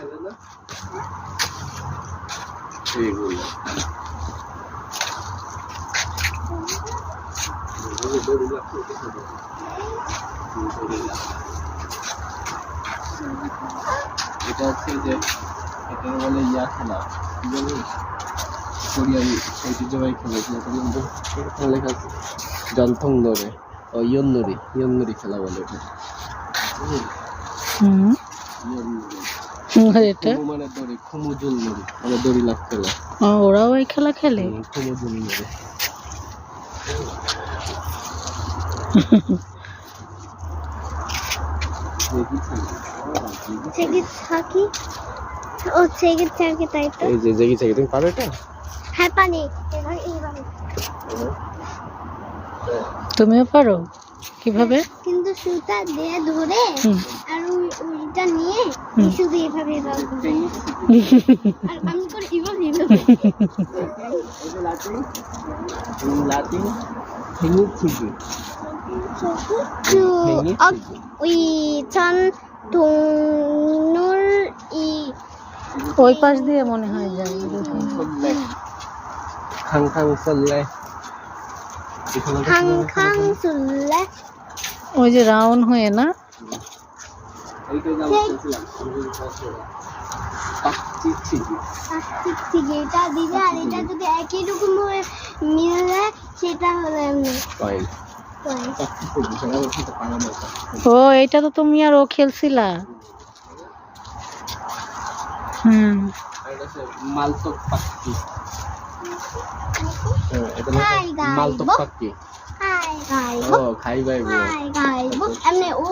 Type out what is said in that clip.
খেলে না এইগুলো এটা হচ্ছে যে এটা বলে ইয়া খেলা কোরিয়ান ঐতিহ্যবাহী খেলা এখানে লেখা আছে জন্থং ধরে ও ইয়ন্নুরি খেলা বলে এটা এটা মানে দড়ি খুমুজুল নড়ি মানে দড়ি লাগ খেলা ওরাও এই খেলা খেলে খুমুজুল নড়ি এই যে জেগি থাকি তুমি পারো এটা হ্যাঁ পানি এইভাবে তুমিও পারো কিভাবে কিন্তু সুতা দিয়ে ধরে আর ওইটা নিয়ে শুধু এইভাবে আর আমি করে এইভাবে লাতি হিঙ্গি ছিগি ওই চান টুনুর ওই পাশ দিয়ে মনে হয় যায় খাং খাং চললে খাং খাং চললে ওই যে রাউন্ড হয়ে না এটা দিলে আর এটা যদি একই রকম ভাবে মিলে সেটা হলো এমনি ও এটা তো তুমি আর ও খেলছিলা মালতক পাখি মালতক পাখি খাই ও খাই ভাই খাই এমনি ও